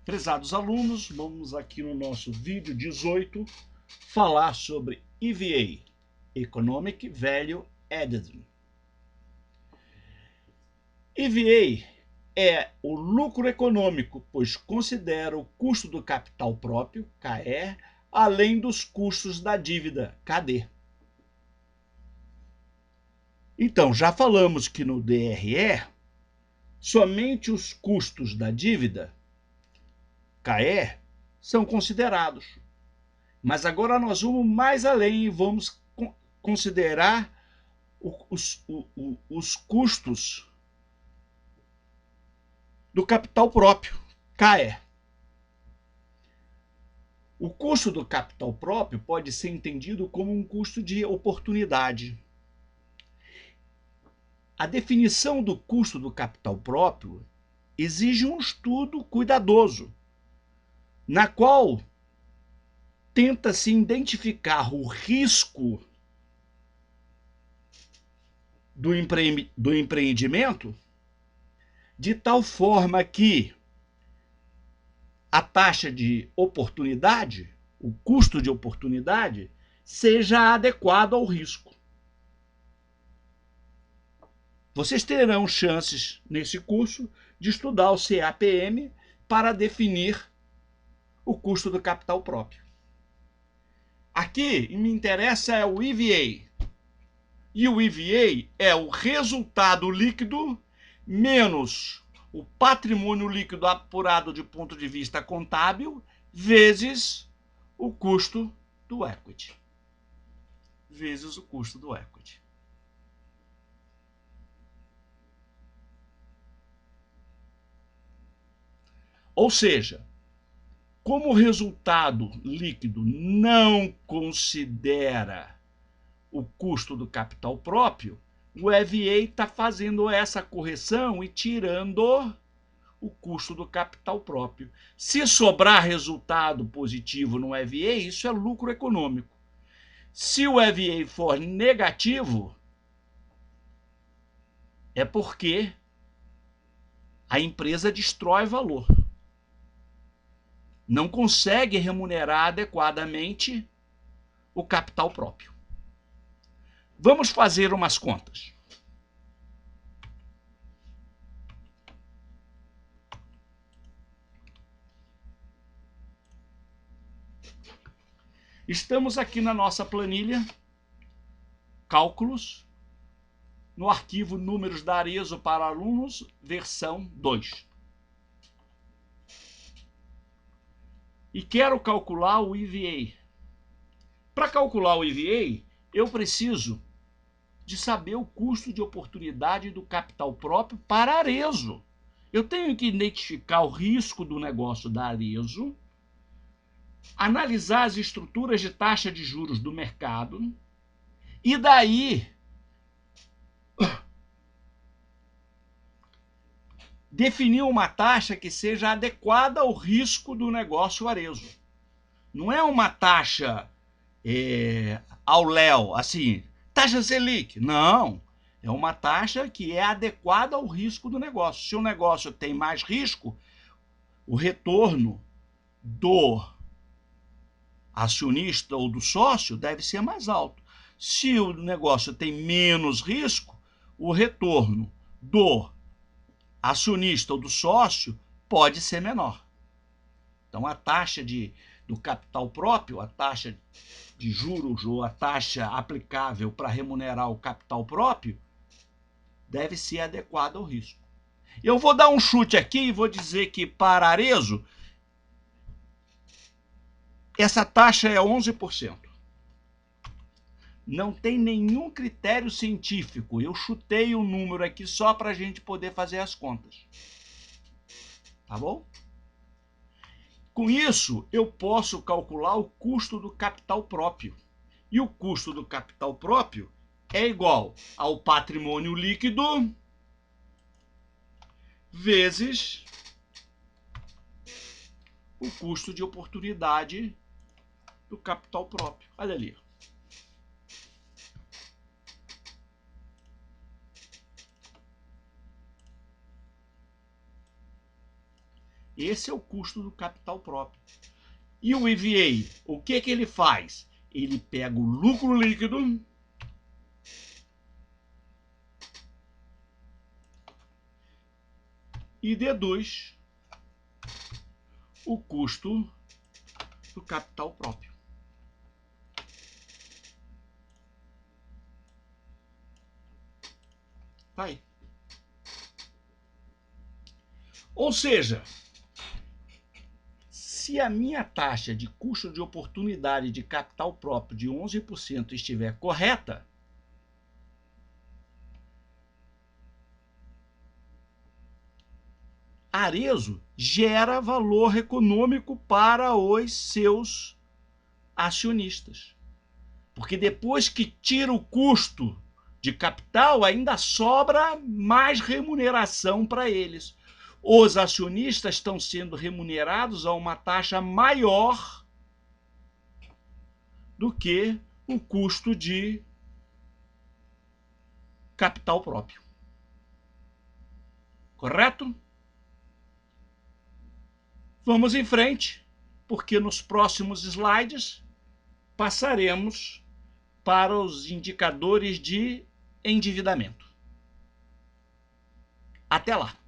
Prezados alunos, vamos aqui no nosso vídeo 18 falar sobre EVA, Economic Value Added. EVA é o lucro econômico, pois considera o custo do capital próprio, KE, além dos custos da dívida, KD. Então, já falamos que no DRE, somente os custos da dívida, KE, são considerados. Mas agora nós vamos mais além e vamos considerar os custos do capital próprio, KE. O custo do capital próprio pode ser entendido como um custo de oportunidade. A definição do custo do capital próprio exige um estudo cuidadoso, na qual tenta-se identificar o risco do empreendimento de tal forma que a taxa de oportunidade, o custo de oportunidade, seja adequado ao risco. Vocês terão chances nesse curso de estudar o CAPM para definir o custo do capital próprio. Aqui me interessa é o EVA. E o EVA é o resultado líquido menos o patrimônio líquido apurado de ponto de vista contábil vezes o custo do equity. Vezes o custo do equity. Ou seja, como o resultado líquido não considera o custo do capital próprio, o EVA está fazendo essa correção e tirando o custo do capital próprio. Se sobrar resultado positivo no EVA, isso é lucro econômico. Se o EVA for negativo, é porque a empresa destrói valor. Não consegue remunerar adequadamente o capital próprio. Vamos fazer umas contas. Estamos aqui na nossa planilha, cálculos, no arquivo números da Arezzo para alunos, versão 2. E quero calcular o EVA. Para calcular o EVA, eu preciso de saber o custo de oportunidade do capital próprio para a Arezzo. Eu tenho que identificar o risco do negócio da Arezzo, analisar as estruturas de taxa de juros do mercado e daí definir uma taxa que seja adequada ao risco do negócio Arezzo. Não é uma taxa ao léu, assim, taxa Selic. Não, é uma taxa que é adequada ao risco do negócio. Se o negócio tem mais risco, o retorno do acionista ou do sócio deve ser mais alto. Se o negócio tem menos risco, o retorno do acionista ou do sócio pode ser menor. Então, a taxa do capital próprio, a taxa de juros ou a taxa aplicável para remunerar o capital próprio deve ser adequada ao risco. Eu vou dar um chute aqui e vou dizer que para Arezzo essa taxa é 11%. Não tem nenhum critério científico. Eu chutei um número aqui só para a gente poder fazer as contas. Tá bom? Com isso, eu posso calcular o custo do capital próprio. E o custo do capital próprio é igual ao patrimônio líquido vezes o custo de oportunidade do capital próprio. Olha ali. Esse é o custo do capital próprio. E o EVA, o que ele faz? Ele pega o lucro líquido e deduz o custo do capital próprio. Tá aí. Ou seja, se a minha taxa de custo de oportunidade de capital próprio de 11% estiver correta, Arezzo gera valor econômico para os seus acionistas. Porque depois que tira o custo de capital, ainda sobra mais remuneração para eles. Os acionistas estão sendo remunerados a uma taxa maior do que o custo de capital próprio. Correto? Vamos em frente, porque nos próximos slides passaremos para os indicadores de endividamento. Até lá!